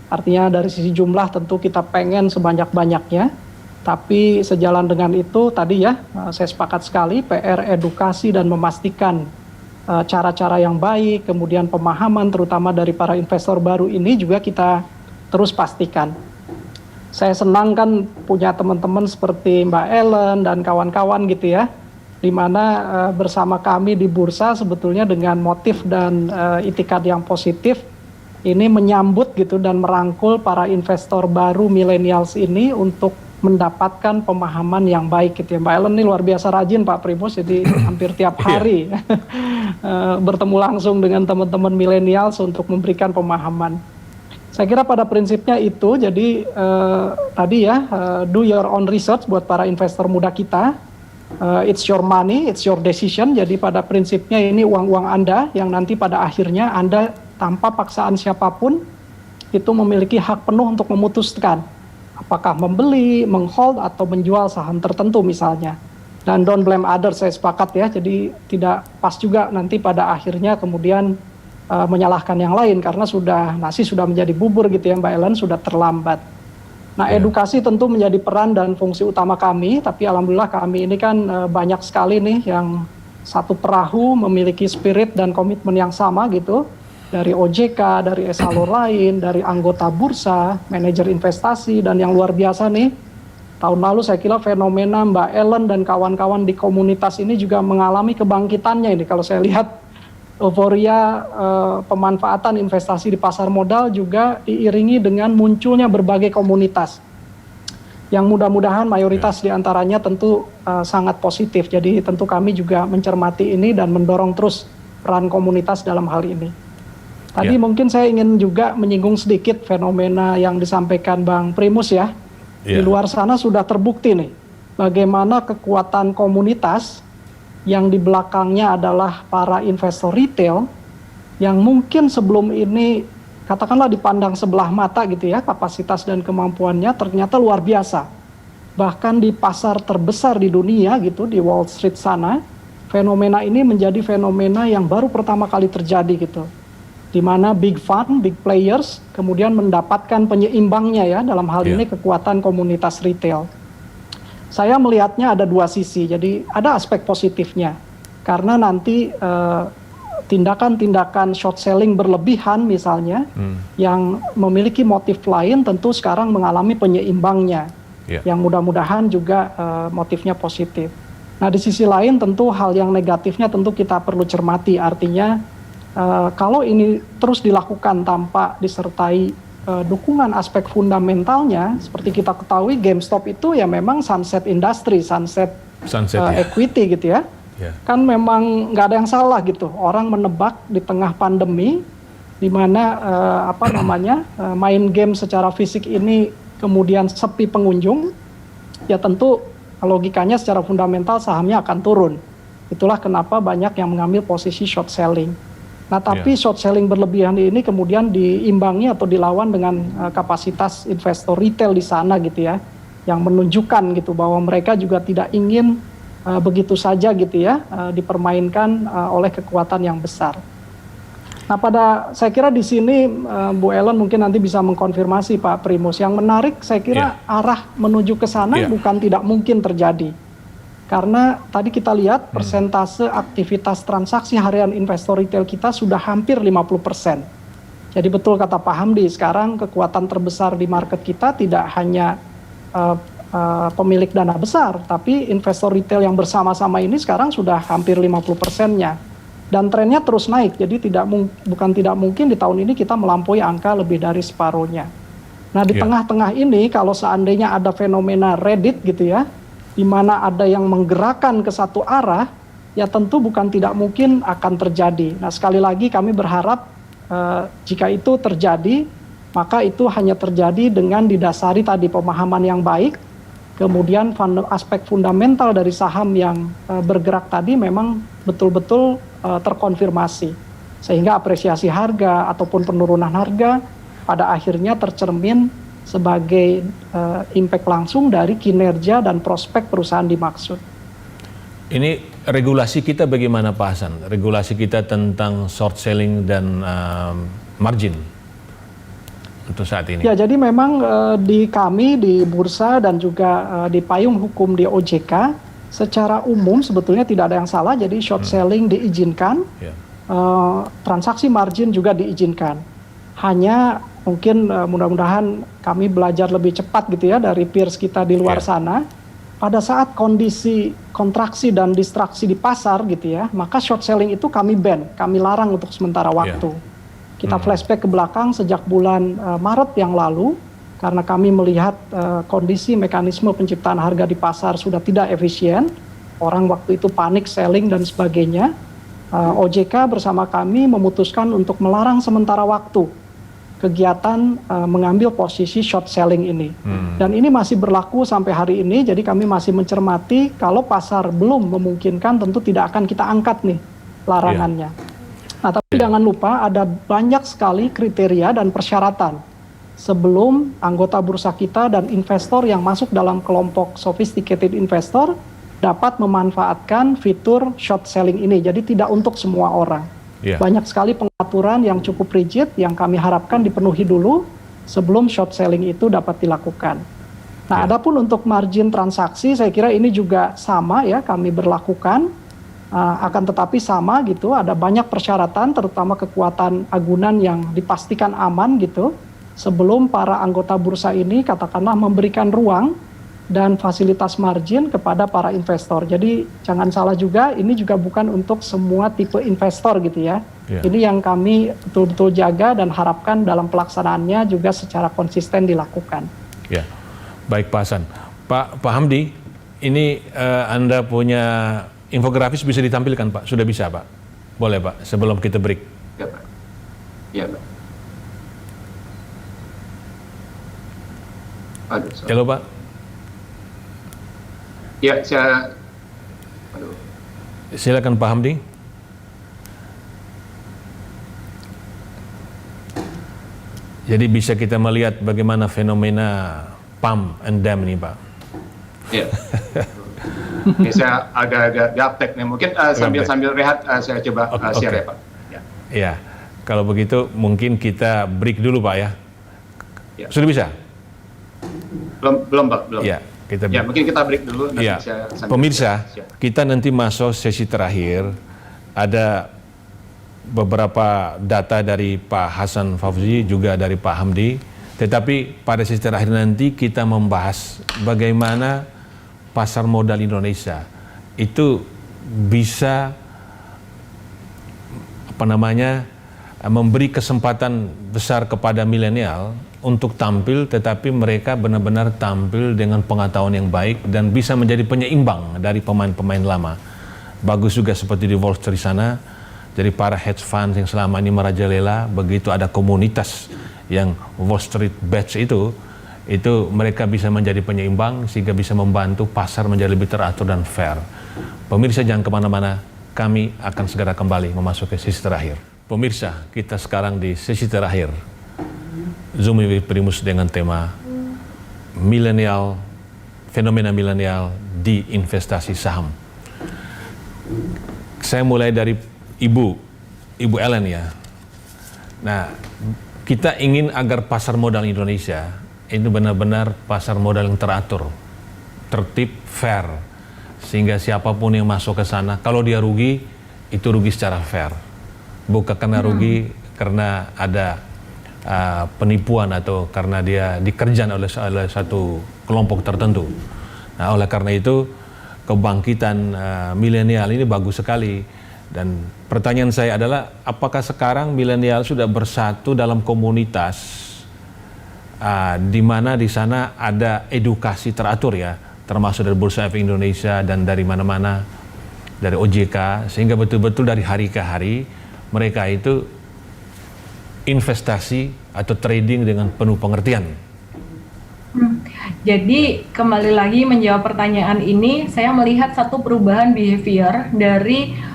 Artinya dari sisi jumlah tentu kita pengen sebanyak-banyaknya, tapi sejalan dengan itu tadi ya, saya sepakat sekali PR edukasi dan memastikan cara-cara yang baik, kemudian pemahaman terutama dari para investor baru ini juga kita terus pastikan. Saya senang kan punya teman-teman seperti Mbak Ellen dan kawan-kawan gitu ya, di mana bersama kami di bursa sebetulnya dengan motif dan itikad yang positif ini menyambut gitu dan merangkul para investor baru millennials ini untuk mendapatkan pemahaman yang baik gitu ya. Mbak Ellen ini luar biasa rajin Pak Primus, jadi hampir tiap hari bertemu langsung dengan teman-teman millennials untuk memberikan pemahaman. Saya kira pada prinsipnya itu, jadi tadi ya, do your own research buat para investor muda kita. It's your money, it's your decision. Jadi pada prinsipnya ini uang-uang Anda yang nanti pada akhirnya Anda tanpa paksaan siapapun itu memiliki hak penuh untuk memutuskan apakah membeli, menghold atau menjual saham tertentu misalnya. Dan don't blame others, saya sepakat ya. Jadi tidak pas juga nanti pada akhirnya kemudian menyalahkan yang lain karena nasi sudah menjadi bubur gitu ya Mbak Ellen, sudah terlambat. Nah, edukasi tentu menjadi peran dan fungsi utama kami, tapi alhamdulillah kami ini kan banyak sekali nih yang satu perahu memiliki spirit dan komitmen yang sama gitu. Dari OJK, dari esalon lain, dari anggota bursa, manajer investasi, dan yang luar biasa nih, tahun lalu saya kira fenomena Mbak Ellen dan kawan-kawan di komunitas ini juga mengalami kebangkitannya ini. Kalau saya lihat euforia pemanfaatan investasi di pasar modal juga diiringi dengan munculnya berbagai komunitas yang mudah-mudahan mayoritas diantaranya tentu sangat positif. Jadi tentu kami juga mencermati ini dan mendorong terus peran komunitas dalam hal ini. Tadi mungkin saya ingin juga menyinggung sedikit fenomena yang disampaikan Bang Primus ya. Di luar sana sudah terbukti nih bagaimana kekuatan komunitas yang di belakangnya adalah para investor retail yang mungkin sebelum ini katakanlah dipandang sebelah mata gitu ya, kapasitas dan kemampuannya ternyata luar biasa. Bahkan di pasar terbesar di dunia gitu, di Wall Street sana, fenomena ini menjadi fenomena yang baru pertama kali terjadi gitu. Di mana big fund, big players kemudian mendapatkan penyeimbangnya ya, dalam hal ini kekuatan komunitas retail. Saya melihatnya ada dua sisi, jadi ada aspek positifnya. Karena nanti tindakan-tindakan short selling berlebihan misalnya, yang memiliki motif lain tentu sekarang mengalami penyeimbangnya. Yang mudah-mudahan juga motifnya positif. Nah di sisi lain tentu hal yang negatifnya tentu kita perlu cermati, artinya kalau ini terus dilakukan tanpa disertai dukungan aspek fundamentalnya, seperti kita ketahui GameStop itu ya memang sunset industry, sunset equity gitu ya. Kan memang nggak ada yang salah gitu. Orang menebak di tengah pandemi, di mana main game secara fisik ini kemudian sepi pengunjung, ya tentu logikanya secara fundamental sahamnya akan turun. Itulah kenapa banyak yang mengambil posisi short selling. Nah tapi short selling berlebihan ini kemudian diimbangi atau dilawan dengan kapasitas investor retail di sana gitu ya, yang menunjukkan gitu bahwa mereka juga tidak ingin begitu saja gitu ya dipermainkan oleh kekuatan yang besar. Nah saya kira di sini Bu Ellen mungkin nanti bisa mengkonfirmasi Pak Primus, yang menarik saya kira arah menuju ke sana bukan tidak mungkin terjadi. Karena tadi kita lihat persentase aktivitas transaksi harian investor retail kita sudah hampir 50%. Jadi betul kata Pak Hamdi, sekarang kekuatan terbesar di market kita tidak hanya pemilik dana besar, tapi investor retail yang bersama-sama ini sekarang sudah hampir 50%-nya. Dan trennya terus naik, jadi bukan tidak mungkin di tahun ini kita melampaui angka lebih dari separuhnya. Nah di tengah-tengah ini kalau seandainya ada fenomena Reddit gitu ya, di mana ada yang menggerakkan ke satu arah, ya tentu bukan tidak mungkin akan terjadi. Nah sekali lagi kami berharap jika itu terjadi, maka itu hanya terjadi dengan didasari tadi pemahaman yang baik, kemudian aspek fundamental dari saham yang bergerak tadi memang betul-betul terkonfirmasi. Sehingga apresiasi harga ataupun penurunan harga pada akhirnya tercermin sebagai impact langsung dari kinerja dan prospek perusahaan dimaksud. Ini regulasi kita bagaimana Pak Hasan? Regulasi kita tentang short selling dan margin untuk saat ini? Ya, jadi memang di kami di bursa dan juga di payung hukum di OJK, secara umum sebetulnya tidak ada yang salah, jadi short selling diizinkan, Ya. transaksi margin juga diizinkan. Hanya mungkin mudah-mudahan kami belajar lebih cepat gitu ya dari peers kita di luar sana. Pada saat kondisi kontraksi dan distraksi di pasar gitu ya, maka short selling itu kami ban, kami larang untuk sementara waktu. Kita flashback ke belakang sejak bulan Maret yang lalu, karena kami melihat kondisi mekanisme penciptaan harga di pasar sudah tidak efisien, orang waktu itu panik selling dan sebagainya. OJK bersama kami memutuskan untuk melarang sementara waktu kegiatan mengambil posisi short selling ini. Dan ini masih berlaku sampai hari ini, jadi kami masih mencermati kalau pasar belum memungkinkan tentu tidak akan kita angkat nih larangannya. Nah, tapi jangan lupa ada banyak sekali kriteria dan persyaratan sebelum anggota bursa kita dan investor yang masuk dalam kelompok sophisticated investor dapat memanfaatkan fitur short selling ini. Jadi tidak untuk semua orang. Banyak sekali pengaturan yang cukup rigid yang kami harapkan dipenuhi dulu sebelum short selling itu dapat dilakukan. Nah, adapun untuk margin transaksi, saya kira ini juga sama ya, kami berlakukan, akan tetapi sama gitu, ada banyak persyaratan, terutama kekuatan agunan yang dipastikan aman gitu, sebelum para anggota bursa ini katakanlah memberikan ruang dan fasilitas margin kepada para investor. Jadi jangan salah juga, ini juga bukan untuk semua tipe investor gitu ya. Ini yang kami betul-betul jaga dan harapkan dalam pelaksanaannya juga secara konsisten dilakukan. Ya, baik Pak Hasan. Pak Hamdi, ini Anda punya infografis bisa ditampilkan Pak? Sudah bisa Pak? Boleh Pak, sebelum kita break. Ya Pak. Ya Pak. Aduh, sorry. Halo Pak. Ya, saya... Aduh. Silakan Pak Hamdi. Jadi bisa kita melihat bagaimana fenomena pump and dump ini Pak. Ya. Ini saya agak gaptek nih. Mungkin sambil rehat saya coba share ya Pak. Ya, kalau begitu mungkin kita break dulu Pak ya. Sudah bisa? Belum Pak, belum. Ya, kita break. Ya, mungkin kita break dulu. Nanti Ya, saya pemirsa, kita nanti masuk sesi terakhir. Ada beberapa data dari Pak Hasan Fauzi, juga dari Pak Hamdi. Tetapi pada sesi terakhir nanti kita membahas bagaimana pasar modal Indonesia itu bisa memberi kesempatan besar kepada milenial untuk tampil, tetapi mereka benar-benar tampil dengan pengetahuan yang baik dan bisa menjadi penyeimbang dari pemain-pemain lama. Bagus juga seperti di Wall Street sana, jadi para hedge funds yang selama ini merajalela, begitu ada komunitas yang Wall Street Batch itu mereka bisa menjadi penyeimbang sehingga bisa membantu pasar menjadi lebih teratur dan fair. Pemirsa jangan kemana-mana, kami akan segera kembali memasuki sesi terakhir. Pemirsa, kita sekarang di sesi terakhir Zooming with Primus dengan tema milenial, fenomena milenial di investasi saham. Saya mulai dari Ibu Ellen ya. Nah, kita ingin agar pasar modal Indonesia ini benar-benar pasar modal yang teratur, tertib, fair, sehingga siapapun yang masuk ke sana, kalau dia rugi, itu rugi secara fair, bukan karena rugi karena ada penipuan atau karena dia dikerjakan oleh satu kelompok tertentu. Nah, oleh karena itu kebangkitan milenial ini bagus sekali. Dan pertanyaan saya adalah, apakah sekarang milenial sudah bersatu dalam komunitas di mana di sana ada edukasi teratur ya, termasuk dari Bursa Efek Indonesia dan dari mana-mana, dari OJK, sehingga betul-betul dari hari ke hari mereka itu investasi atau trading dengan penuh pengertian. Jadi kembali lagi menjawab pertanyaan ini, saya melihat satu perubahan behavior dari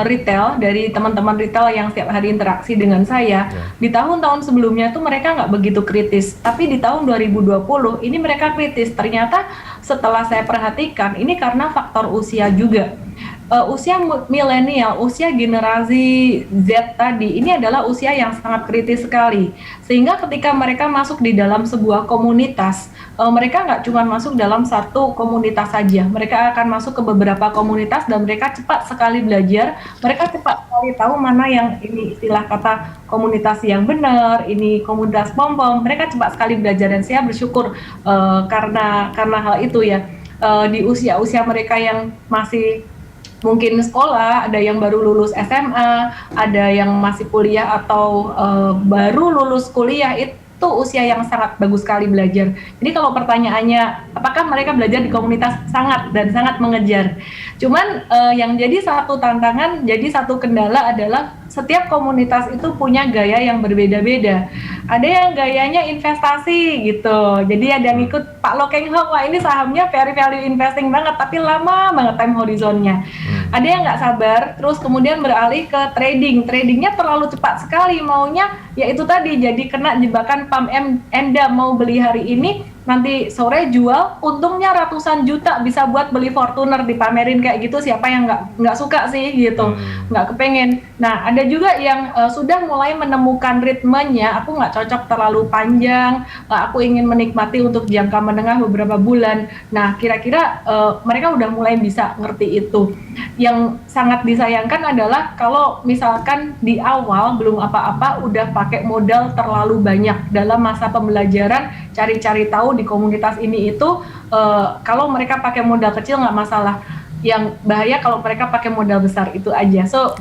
retail, dari teman-teman retail yang setiap hari interaksi dengan saya. Di tahun-tahun sebelumnya tuh mereka nggak begitu kritis, tapi di tahun 2020 ini mereka kritis. Ternyata setelah saya perhatikan, ini karena faktor usia juga. usia milenial, usia generasi Z tadi, ini adalah usia yang sangat kritis sekali. Sehingga ketika mereka masuk di dalam sebuah komunitas, mereka nggak cuma masuk dalam satu komunitas saja. Mereka akan masuk ke beberapa komunitas dan mereka cepat sekali belajar. Mereka cepat sekali tahu mana yang ini istilah kata komunitas yang benar, ini komunitas pom-pom. Mereka cepat sekali belajar dan saya bersyukur karena hal itu ya. Di usia-usia mereka yang masih mungkin sekolah, ada yang baru lulus SMA, ada yang masih kuliah atau baru lulus kuliah, itu usia yang sangat bagus sekali belajar. Jadi kalau pertanyaannya, apakah mereka belajar di komunitas? Sangat dan sangat mengejar. Cuman yang jadi satu tantangan, jadi satu kendala adalah setiap komunitas itu punya gaya yang berbeda-beda. Ada yang gayanya investasi gitu. Jadi ada yang ikut Pak Lo Keng Hong, wah ini sahamnya very value investing banget, tapi lama banget time horizonnya. Ada yang nggak sabar, terus kemudian beralih ke trading. Tradingnya terlalu cepat sekali, maunya ya itu tadi, jadi kena jebakan pump enda, mau beli hari ini, nanti sore jual, untungnya ratusan juta, bisa buat beli Fortuner dipamerin kayak gitu. Siapa yang nggak suka sih gitu, nggak kepengen. Nah ada juga yang sudah mulai menemukan ritmenya, aku nggak cocok terlalu panjang, aku ingin menikmati untuk jangka menengah beberapa bulan. Nah kira-kira mereka udah mulai bisa ngerti itu. Yang sangat disayangkan adalah kalau misalkan di awal belum apa-apa udah pakai modal terlalu banyak dalam masa pembelajaran, cari-cari tahu di komunitas ini itu, kalau mereka pakai modal kecil nggak masalah. Yang bahaya kalau mereka pakai modal besar, itu aja. So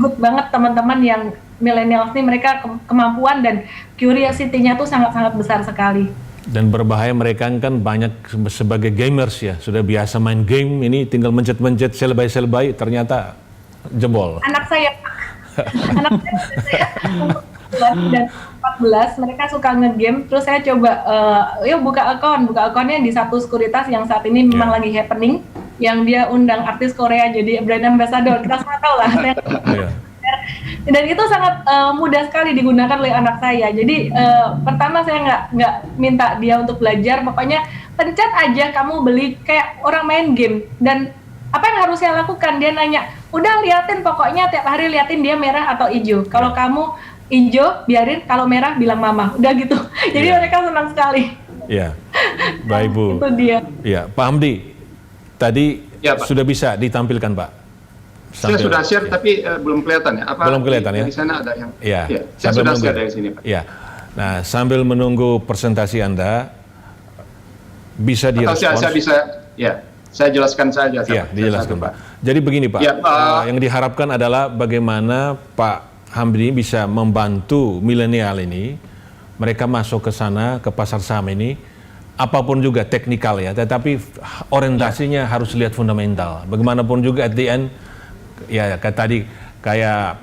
good banget teman-teman yang millennials nih, mereka kemampuan dan curiosity-nya tuh sangat-sangat besar sekali. Dan berbahaya, mereka kan banyak sebagai gamers ya, sudah biasa main game, ini tinggal mencet-mencet selebay-selebay, ternyata jebol. Anak saya dan 14, mereka suka nge-game, terus saya coba yuk buka akunnya di satu sekuritas yang saat ini memang lagi happening, yang dia undang artis Korea jadi brand ambassador, kita semua tahu lah. Dan itu sangat mudah sekali digunakan oleh anak saya. Jadi pertama saya nggak minta dia untuk belajar, pokoknya pencet aja kamu beli, kayak orang main game. Dan apa yang harus saya lakukan? Dia nanya, udah liatin pokoknya tiap hari, liatin dia merah atau hijau. Kalau kamu hijau biarin, kalau merah bilang mama, udah gitu. Jadi mereka senang sekali. Iya, baik Bu. Itu dia. Iya, Pak Hamdi, tadi sudah bisa ditampilkan Pak? Saya sudah share tapi belum kelihatan ya. Apa belum kelihatan ya? Di sana ada yang. Iya. Saya sudah share dari sini Pak. Iya. Nah, sambil menunggu presentasi Anda, bisa direspons. Saya bisa, ya. Saya jelaskan saja. Iya, dijelaskan Pak. Jadi begini Pak, yang diharapkan adalah bagaimana Pak Hamdi bisa membantu milenial ini, mereka masuk ke sana, ke pasar saham ini, apapun juga teknikal ya, tetapi orientasinya harus lihat fundamental. Bagaimanapun juga at the end, ya kayak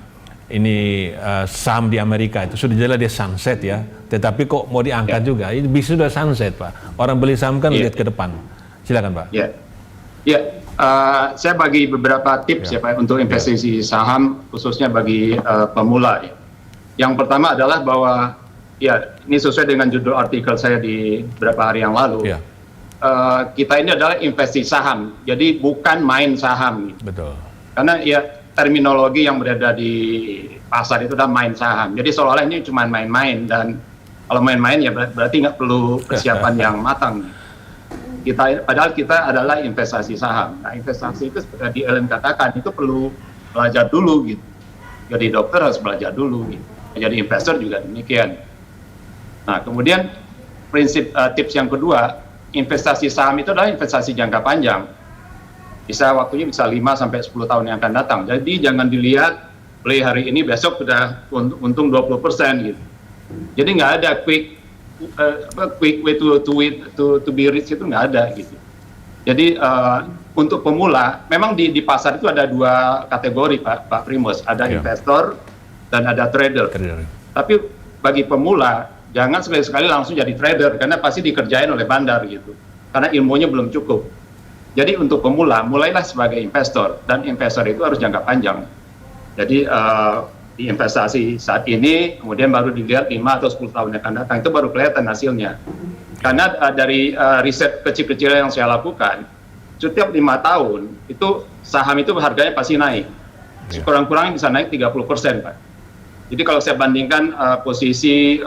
ini saham di Amerika itu sudah jelas dia sunset ya, tetapi kok mau diangkat juga, ini bisa sudah sunset Pak. Orang beli saham kan lihat ke depan. Silakan Pak. Saya bagi beberapa tips ya Pak untuk investasi saham, khususnya bagi pemula ya. Yang pertama adalah bahwa ya ini sesuai dengan judul artikel saya di beberapa hari yang lalu. Kita ini adalah investasi saham, jadi bukan main saham. Betul. Karena ya terminologi yang berada di pasar itu adalah main saham. Jadi seolah-olah ini cuma main-main, dan kalau main-main ya berarti nggak perlu persiapan yang matang. Padahal kita adalah investasi saham. Nah investasi itu seperti Ellen katakan, itu perlu belajar dulu gitu. Jadi dokter harus belajar dulu gitu. Jadi investor juga demikian. Nah kemudian prinsip tips yang kedua, investasi saham itu adalah investasi jangka panjang. Waktunya bisa 5-10 tahun yang akan datang. Jadi jangan dilihat beli hari ini besok sudah untung 20% gitu. Jadi nggak ada quick way to be rich, itu nggak ada gitu. Jadi untuk pemula memang di pasar itu ada dua kategori Pak Primus, ada investor dan ada trader. Tapi bagi pemula jangan sekali-sekali langsung jadi trader, karena pasti dikerjain oleh bandar gitu. Karena ilmunya belum cukup. Jadi untuk pemula, mulailah sebagai investor, dan investor itu harus jangka panjang. Jadi di investasi saat ini, kemudian baru dilihat 5 atau 10 tahun yang akan datang, itu baru kelihatan hasilnya. Karena dari riset kecil-kecil yang saya lakukan, setiap 5 tahun itu saham itu harganya pasti naik. Sekurang-kurangnya bisa naik 30%, Pak. Jadi kalau saya bandingkan posisi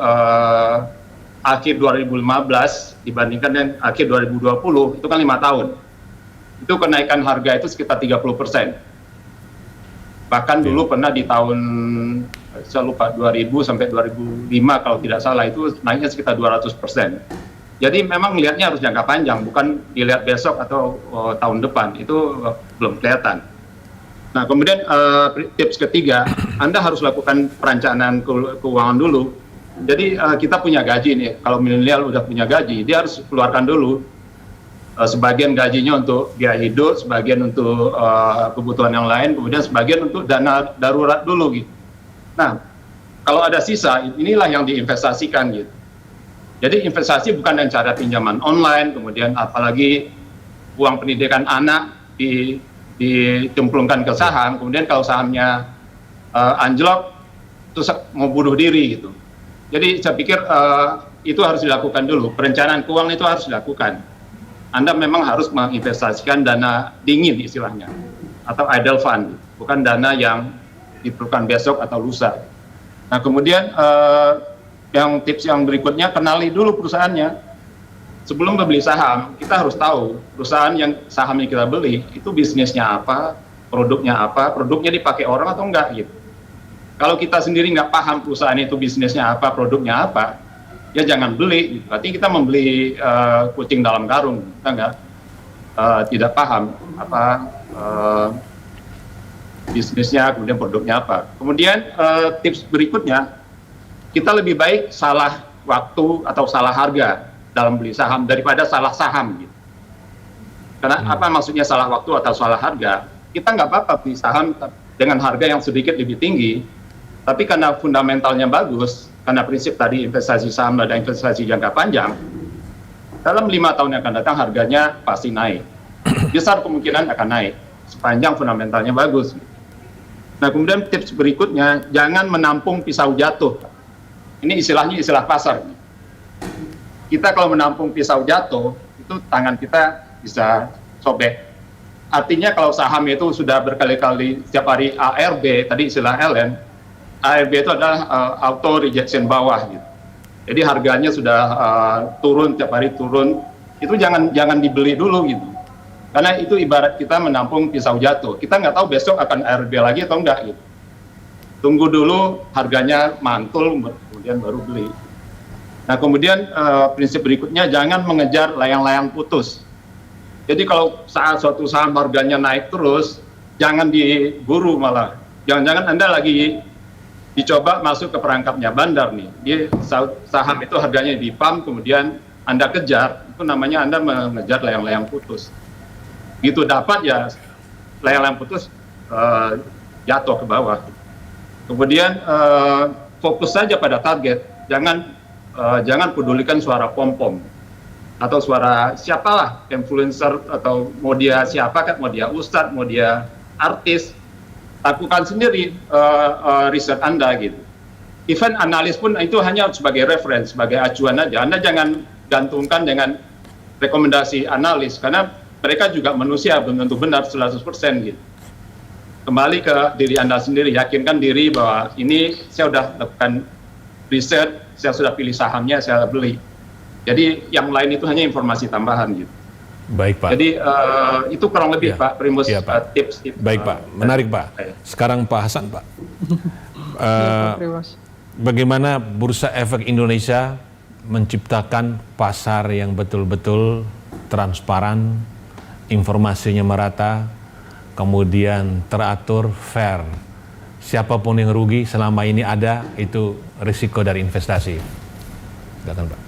akhir 2015 dibandingkan dengan akhir 2020, itu kan 5 tahun. Itu kenaikan harga itu sekitar 30%. Bahkan dulu pernah di tahun, saya lupa, 2000 sampai 2005 kalau tidak salah, itu naiknya sekitar 200%. Jadi memang melihatnya harus jangka panjang, bukan dilihat besok atau tahun depan, itu belum kelihatan. Nah, kemudian tips ketiga, Anda harus lakukan perencanaan keuangan dulu. Jadi kita punya gaji nih, kalau milenial udah punya gaji, dia harus keluarkan dulu sebagian gajinya untuk biaya hidup, sebagian untuk kebutuhan yang lain, kemudian sebagian untuk dana darurat dulu gitu. Nah, kalau ada sisa, inilah yang diinvestasikan gitu. Jadi investasi bukan dengan cara pinjaman online, kemudian apalagi uang pendidikan anak dicemplungkan ke saham, kemudian kalau sahamnya anjlok, terus mau bunuh diri gitu. Jadi saya pikir itu harus dilakukan dulu, perencanaan keuangan itu harus dilakukan. Anda memang harus menginvestasikan dana dingin istilahnya, atau idle fund, bukan dana yang diperlukan besok atau lusa. Nah kemudian yang tips yang berikutnya, kenali dulu perusahaannya. Sebelum membeli saham, kita harus tahu perusahaan yang saham yang kita beli itu bisnisnya apa, produknya dipakai orang atau enggak gitu. Kalau kita sendiri nggak paham perusahaan itu bisnisnya apa, produknya apa, ya jangan beli. Berarti kita membeli kucing dalam karung, kita tidak paham apa bisnisnya, kemudian produknya apa. Kemudian tips berikutnya, kita lebih baik salah waktu atau salah harga dalam beli saham daripada salah saham gitu. Karena apa maksudnya salah waktu atau salah harga? Kita nggak apa-apa beli saham dengan harga yang sedikit lebih tinggi, tapi karena fundamentalnya bagus, karena prinsip tadi investasi saham dan investasi jangka panjang, dalam 5 tahun yang akan datang harganya pasti naik. Besar kemungkinan akan naik sepanjang fundamentalnya bagus. Nah kemudian tips berikutnya, jangan menampung pisau jatuh. Ini istilahnya istilah pasar. Kita kalau menampung pisau jatuh, itu tangan kita bisa sobek. Artinya kalau saham itu sudah berkali-kali setiap hari ARB, tadi istilah Ellen, ARB itu adalah auto rejection bawah gitu. Jadi harganya sudah turun, tiap hari turun, itu jangan dibeli dulu gitu. Karena itu ibarat kita menampung pisau jatuh. Kita nggak tahu besok akan ARB lagi atau enggak gitu. Tunggu dulu harganya mantul, kemudian baru beli. Nah kemudian prinsip berikutnya, jangan mengejar layang-layang putus. Jadi kalau saat suatu saham harganya naik terus, jangan diburu malah. Jangan-jangan Anda lagi dicoba masuk ke perangkapnya bandar nih. Dia saham itu harganya di pump, kemudian Anda kejar, itu namanya Anda mengejar layang-layang putus. Gitu dapat ya layang-layang putus jatuh ke bawah. Kemudian fokus saja pada target, jangan pedulikan suara pom-pom atau suara siapalah, influencer atau mau dia siapa kan, mau dia ustadz, mau dia artis. Lakukan sendiri riset Anda gitu. Event analis pun itu hanya sebagai reference, sebagai acuan aja. Anda jangan gantungkan dengan rekomendasi analis, karena mereka juga manusia, belum tentu benar 100% gitu. Kembali ke diri Anda sendiri, yakinkan diri bahwa ini saya sudah lakukan riset, saya sudah pilih sahamnya, saya beli. Jadi yang lain itu hanya informasi tambahan gitu. Baik Pak. Jadi itu kurang lebih Pak Primus, ya, Pak. tips. Baik Pak, menarik Pak. Sekarang Pak Hasan Pak. Bagaimana Bursa Efek Indonesia menciptakan pasar yang betul-betul transparan, informasinya merata, kemudian teratur, fair. Siapapun yang rugi selama ini ada, itu risiko dari investasi. Silakan Pak.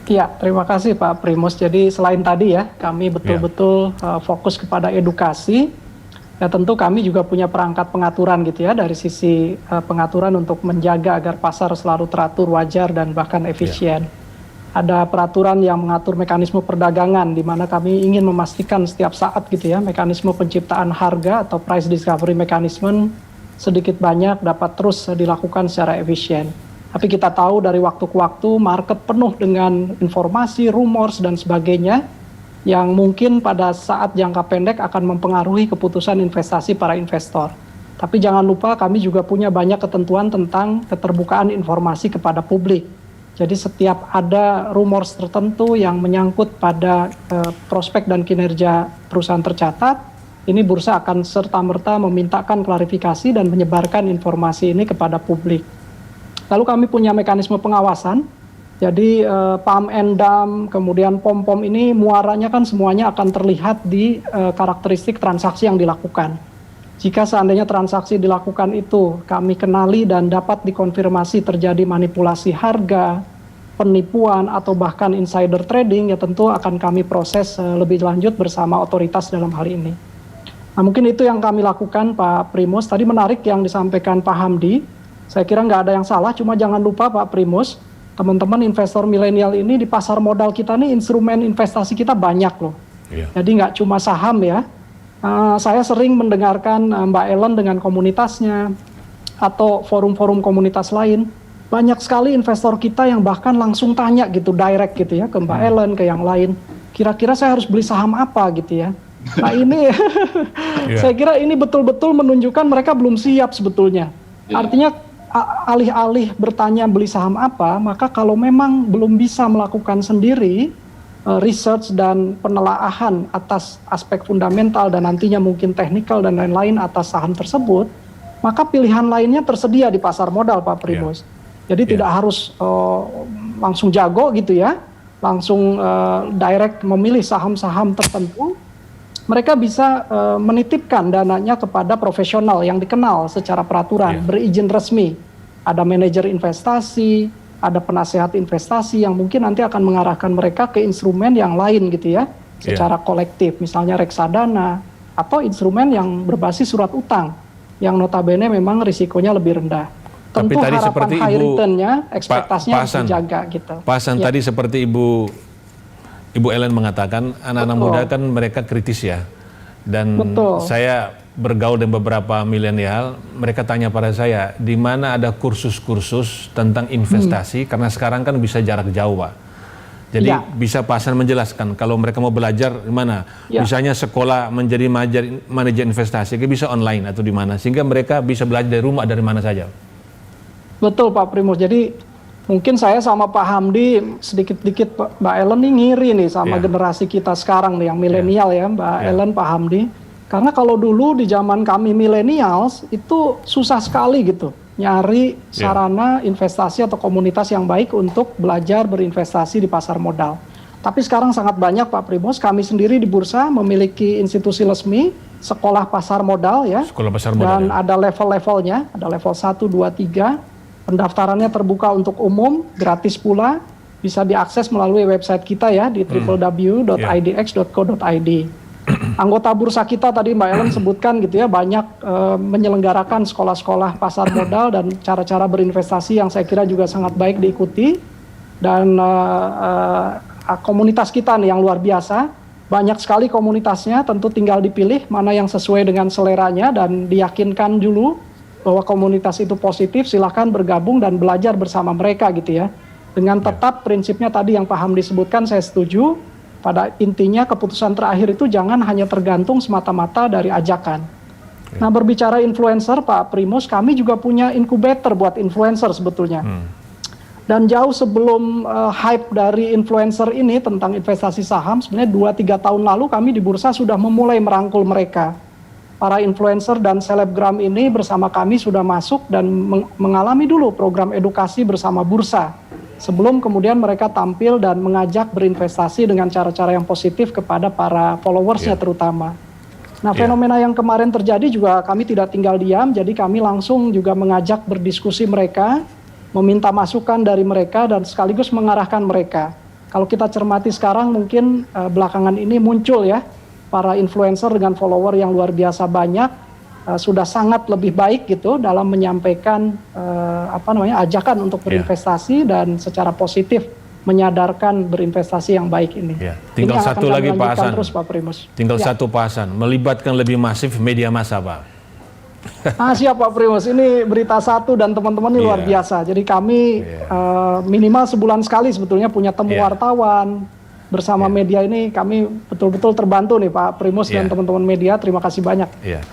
Ya, terima kasih Pak Primus. Jadi selain tadi ya, kami betul-betul fokus kepada edukasi. Ya tentu kami juga punya perangkat pengaturan gitu ya, dari sisi pengaturan untuk menjaga agar pasar selalu teratur, wajar, dan bahkan efisien. Ada peraturan yang mengatur mekanisme perdagangan, di mana kami ingin memastikan setiap saat gitu ya, mekanisme penciptaan harga atau price discovery mechanism sedikit banyak dapat terus dilakukan secara efisien. Tapi kita tahu dari waktu ke waktu market penuh dengan informasi, rumors, dan sebagainya. yang mungkin pada saat jangka pendek akan mempengaruhi keputusan investasi para investor. Tapi jangan lupa kami juga punya banyak ketentuan tentang keterbukaan informasi kepada publik. Jadi setiap ada rumors tertentu yang menyangkut pada prospek dan kinerja perusahaan tercatat, ini bursa akan serta-merta memintakan klarifikasi dan menyebarkan informasi ini kepada publik. Lalu kami punya mekanisme pengawasan, jadi pam endam, kemudian pom-pom ini muaranya kan semuanya akan terlihat di karakteristik transaksi yang dilakukan. Jika seandainya transaksi dilakukan itu kami kenali dan dapat dikonfirmasi terjadi manipulasi harga, penipuan, atau bahkan insider trading, ya tentu akan kami proses lebih lanjut bersama otoritas dalam hal ini. Nah, mungkin itu yang kami lakukan, Pak Primus. Tadi menarik yang disampaikan Pak Hamdi. Saya kira nggak ada yang salah, cuma jangan lupa Pak Primus, teman-teman investor milenial ini di pasar modal kita nih instrumen investasi kita banyak loh. Iya. Jadi nggak cuma saham ya. Saya sering mendengarkan Mbak Ellen dengan komunitasnya atau forum-forum komunitas lain. Banyak sekali investor kita yang bahkan langsung tanya gitu, direct gitu ya ke Mbak Ellen, ke yang lain. Kira-kira saya harus beli saham apa gitu ya. Nah ini saya kira ini betul-betul menunjukkan mereka belum siap sebetulnya. Artinya alih-alih bertanya beli saham apa, maka kalau memang belum bisa melakukan sendiri research dan penelaahan atas aspek fundamental dan nantinya mungkin teknikal dan lain-lain atas saham tersebut, maka pilihan lainnya tersedia di pasar modal, Pak Primus. Jadi tidak harus langsung jago gitu ya, langsung direct memilih saham-saham tertentu. Mereka bisa menitipkan dananya kepada profesional yang dikenal secara peraturan, berizin resmi. Ada manajer investasi, ada penasehat investasi yang mungkin nanti akan mengarahkan mereka ke instrumen yang lain gitu ya, secara kolektif, misalnya reksadana, atau instrumen yang berbasis surat utang, yang notabene memang risikonya lebih rendah. Tapi Tentu tadi harapan seperti high Ibu return-nya, ekspektasinya harus dijaga gitu. Pasan tadi seperti Ibu Ellen mengatakan, anak-anak muda kan mereka kritis ya. Dan saya bergaul dengan beberapa milenial, mereka tanya pada saya, di mana ada kursus-kursus tentang investasi, karena sekarang kan bisa jarak jauh, Pak. Jadi bisa Pasan menjelaskan, kalau mereka mau belajar di mana, misalnya sekolah menjadi manajer investasi, bisa online atau di mana, sehingga mereka bisa belajar dari rumah, dari mana saja. Betul Pak Primus, jadi mungkin saya sama Pak Hamdi sedikit-sedikit Mbak Ellen nih ngiri nih sama generasi kita sekarang nih yang milenial ya Mbak Ellen, Pak Hamdi. Karena kalau dulu di zaman kami milenials itu susah sekali gitu nyari sarana investasi atau komunitas yang baik untuk belajar berinvestasi di pasar modal. Tapi sekarang sangat banyak Pak Primus, kami sendiri di Bursa memiliki institusi resmi sekolah pasar modal ya. Sekolah pasar modal. Dan ada level-levelnya, ada level 1, 2, 3. Pendaftarannya terbuka untuk umum, gratis pula, bisa diakses melalui website kita ya di www.idx.co.id. Anggota bursa kita tadi Mbak Ellen sebutkan gitu ya, banyak menyelenggarakan sekolah-sekolah pasar modal dan cara-cara berinvestasi yang saya kira juga sangat baik diikuti. Dan komunitas kita nih yang luar biasa, banyak sekali komunitasnya, tentu tinggal dipilih mana yang sesuai dengan seleranya dan diyakinkan dulu bahwa komunitas itu positif, silahkan bergabung dan belajar bersama mereka gitu ya. Dengan tetap prinsipnya tadi yang Pak Hamdi sebutkan, saya setuju. Pada intinya keputusan terakhir itu jangan hanya tergantung semata-mata dari ajakan. Nah berbicara influencer Pak Primus, kami juga punya inkubator buat influencer sebetulnya. Dan jauh sebelum hype dari influencer ini tentang investasi saham, sebenarnya 2-3 tahun lalu kami di Bursa sudah memulai merangkul mereka. Para influencer dan selebgram ini bersama kami sudah masuk dan mengalami dulu program edukasi bersama Bursa. Sebelum kemudian mereka tampil dan mengajak berinvestasi dengan cara-cara yang positif kepada para followersnya terutama. Nah fenomena yang kemarin terjadi juga kami tidak tinggal diam, jadi kami langsung juga mengajak berdiskusi mereka, meminta masukan dari mereka dan sekaligus mengarahkan mereka. Kalau kita cermati sekarang mungkin belakangan ini muncul ya, para influencer dengan follower yang luar biasa banyak sudah sangat lebih baik gitu dalam menyampaikan ajakan untuk berinvestasi dan secara positif menyadarkan berinvestasi yang baik ini. Tinggal ini satu lagi Pak Hasan. Terus, Pak Primus. Tinggal satu Pak Hasan, melibatkan lebih masif media massa Pak. Siap Pak Primus, ini berita satu dan teman-teman ini luar biasa. Jadi kami minimal sebulan sekali sebetulnya punya temu wartawan bersama media ini kami betul-betul terbantu nih Pak Primus dan teman-teman media. Terima kasih banyak. Ya.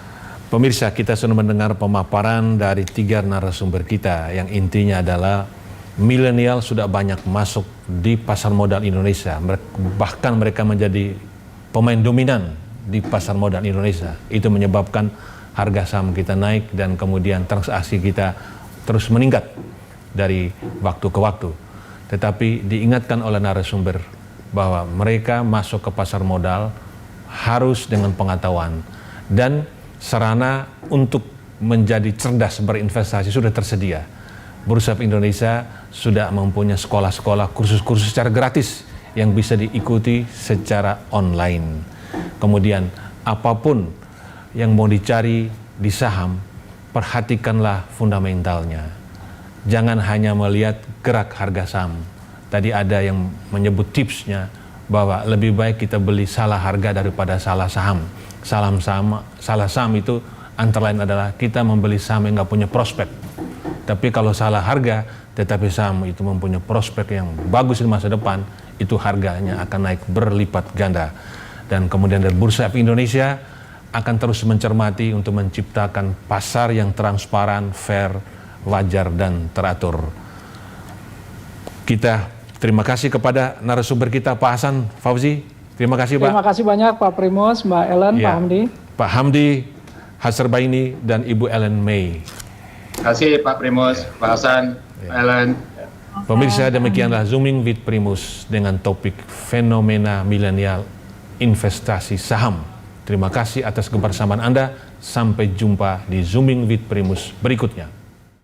Pemirsa, kita sudah mendengar pemaparan dari 3 narasumber kita yang intinya adalah milenial sudah banyak masuk di pasar modal Indonesia. Bahkan mereka menjadi pemain dominan di pasar modal Indonesia. Itu menyebabkan harga saham kita naik dan kemudian transaksi kita terus meningkat dari waktu ke waktu. Tetapi diingatkan oleh narasumber bahwa mereka masuk ke pasar modal harus dengan pengetahuan dan sarana untuk menjadi cerdas berinvestasi sudah tersedia. Bursa Efek Indonesia sudah mempunyai sekolah-sekolah, kursus-kursus secara gratis yang bisa diikuti secara online. Kemudian apapun yang mau dicari di saham, perhatikanlah fundamentalnya. Jangan hanya melihat gerak harga saham. Tadi ada yang menyebut tipsnya bahwa lebih baik kita beli salah harga daripada salah saham. Salah saham itu antara lain adalah kita membeli saham yang nggak punya prospek. Tapi kalau salah harga, tetapi saham itu mempunyai prospek yang bagus di masa depan, itu harganya akan naik berlipat ganda. Dan kemudian dari Bursa Efek Indonesia akan terus mencermati untuk menciptakan pasar yang transparan, fair, wajar, dan teratur. Kita terima kasih kepada narasumber kita, Pak Hasan Fauzi. Terima kasih, Pak. Terima kasih banyak Pak Primus, Mbak Ellen, Pak Hamdi. Pak Hamdi Hasarbaini dan Ibu Ellen May. Terima kasih Pak Primus, Pak Hasan, Pak Ellen. Pemirsa, demikianlah Zooming with Primus dengan topik fenomena milenial investasi saham. Terima kasih atas kebersamaan Anda. Sampai jumpa di Zooming with Primus berikutnya.